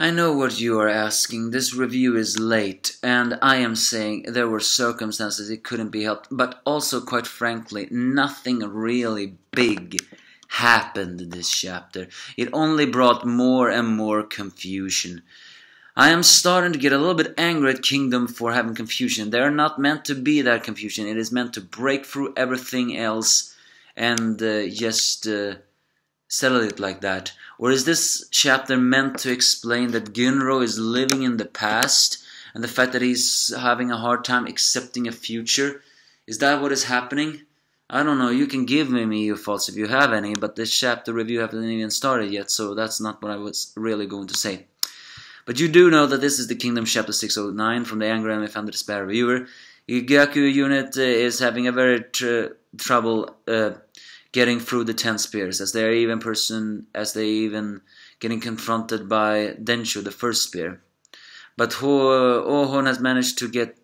I know what you are asking. This review is late, and I am saying there were circumstances it couldn't be helped, but also, quite frankly, nothing really big happened in this chapter. It only brought more and more confusion. I am starting to get a little bit angry at Kingdom for having confusion. They are not meant to be that confusion. It is meant to break through everything else and just settle it like that. Or is this chapter meant to explain that Gunro is living in the past and the fact that he's having a hard time accepting a future? Is that what is happening? I don't know. You can give me your thoughts if you have any, but this chapter review hasn't even started yet, so that's not what I was really going to say. But you do know that this is the Kingdom chapter 609 from the Angry Anime Fan Despair reviewer. Gyaku unit is having a very trouble getting through the 10 spears, as they even getting confronted by Densho, the first spear. But Ohon has managed to get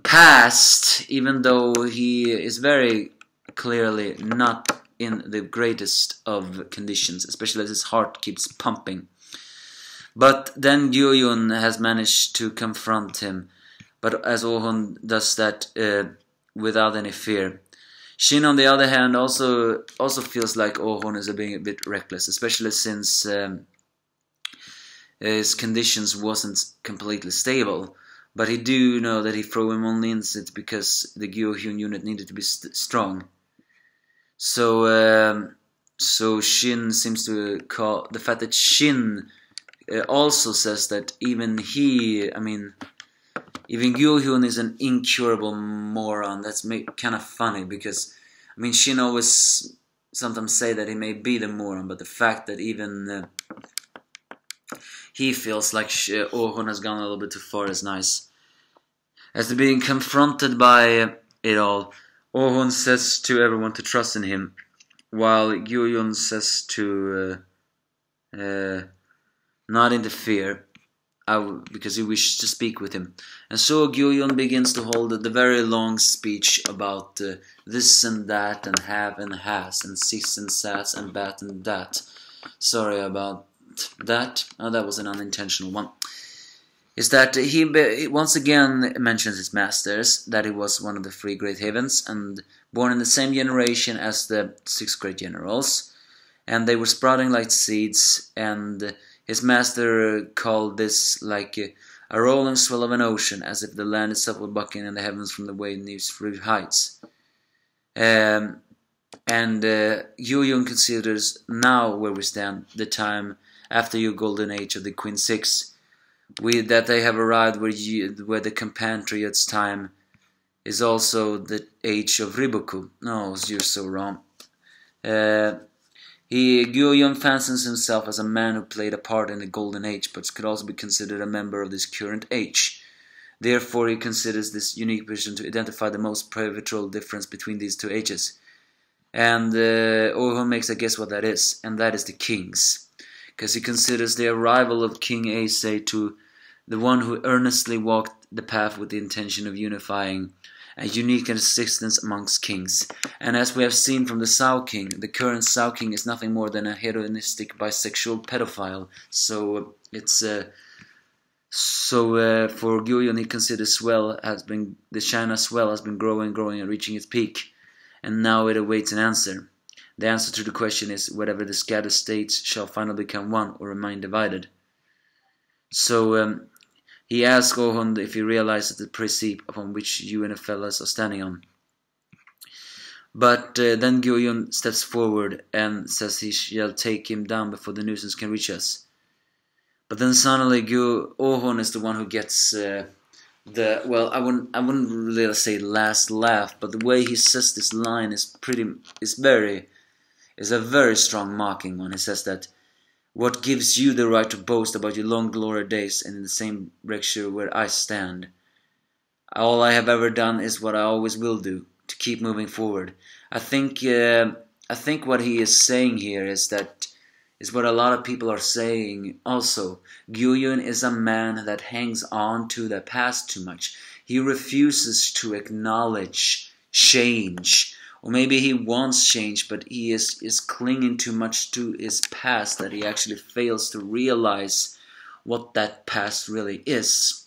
past, even though he is very clearly not in the greatest of conditions, especially as his heart keeps pumping. But then Gyoyun has managed to confront him, but as Ohon does that without any fear. Shin, on the other hand, also feels like Ohon is being a bit reckless, especially since his conditions wasn't completely stable. But he do know that he threw him only in it because the Gyohyun unit needed to be strong. So Shin seems to call the fact that Shin also says that even Gyohyun is an incurable moron. That's kind of funny because, Shin always sometimes say that he may be the moron, but the fact that even he feels like Ohon has gone a little bit too far is nice. As they're being confronted by it all, Ohon says to everyone to trust in him, while Gyohyun says to not interfere, because he wishes to speak with him. And so Gyohyun begins to hold the very long speech about this and that, and have and has, and sis and sas and bat and that. Sorry about that. Oh, that was an unintentional one. Is that he once again mentions his masters, that he was one of the 3 great havens, and born in the same generation as the 6 great generals, and they were sprouting like seeds, and his master called this like a rolling swell of an ocean, as if the land itself were bucking in the heavens from the waves through heights. And Gyohyun considers now where we stand, the time after your golden age of the Queen 6, that they have arrived where the compatriots' time is also the age of Riboku. No, you're so wrong. Gyohyun fancies himself as a man who played a part in the golden age, but could also be considered a member of this current age. Therefore, he considers this unique position to identify the most pivotal difference between these 2 ages. And Ohon makes a guess what that is, and that is the king's. Because he considers the arrival of King Ace to the one who earnestly walked the path with the intention of unifying a unique existence amongst kings. And as we have seen from the Sao King, the current Sao King is nothing more than a hedonistic bisexual pedophile. So it's for Gyohyun, he considers the China swell has been growing and reaching its peak, and now it awaits an answer. The answer to the question is whether the scattered states shall finally become one or remain divided. So he asks Ohon if he realizes the precept upon which you and the fellas are standing on. But then Gyohyun steps forward and says he shall take him down before the nuisance can reach us. But then suddenly Ohon is the one who gets I wouldn't really say last laugh, but the way he says this line is a very strong mocking one. He says that, "What gives you the right to boast about your long glory days and in the same recture where I stand? All I have ever done is what I always will do, to keep moving forward." I think what he is saying here is what a lot of people are saying also. Gyohyun is a man that hangs on to the past too much. He refuses to acknowledge change Or maybe he wants change, but he is clinging too much to his past that he actually fails to realize what that past really is.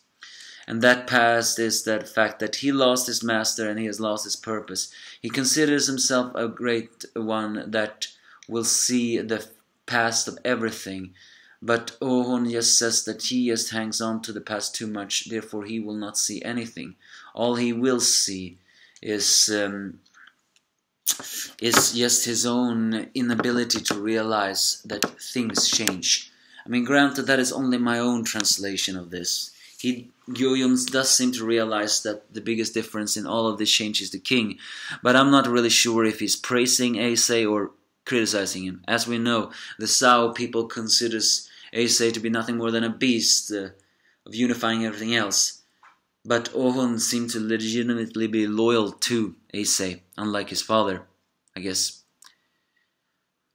And that past is that fact that he lost his master and he has lost his purpose. He considers himself a great one that will see the past of everything. But Ohon just says that he just hangs on to the past too much, therefore he will not see anything. All he will see is just his own inability to realize that things change. I mean, granted, that is only my own translation of this. Gyo-yun does seem to realize that the biggest difference in all of this change is the king, but I'm not really sure if he's praising Eisei or criticizing him. As we know, the Sao people considers Eisei to be nothing more than a beast of unifying everything else. But Ohon seemed to legitimately be loyal to Eisei, unlike his father, I guess.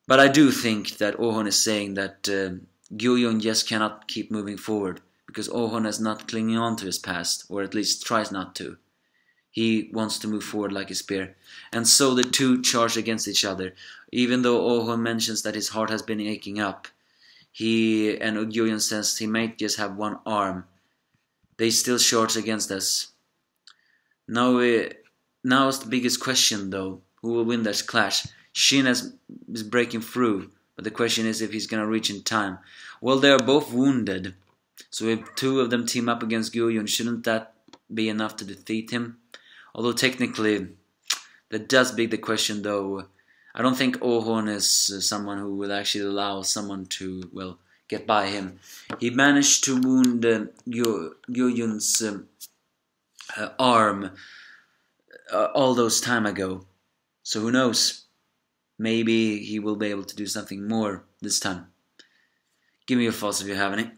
But I do think that Ohon is saying that Gyo-yun just cannot keep moving forward, because Ohon is not clinging on to his past, or at least tries not to. He wants to move forward like his peer. And so the two charge against each other. Even though Ohon mentions that his heart has been aching up, and Gyo-yun says he might just have one arm. They still charge against us. Now is the biggest question though. Who will win this clash? Shin is breaking through, but the question is if he's gonna reach in time. Well, they are both wounded. So if two of them team up against Gyo-yun, shouldn't that be enough to defeat him? Although technically, that does beg the question though. I don't think Ohon is someone who will actually allow someone to, well, get by him. He managed to wound Gyo-yun's arm all those time ago. So who knows? Maybe he will be able to do something more this time. Give me your thoughts if you have any.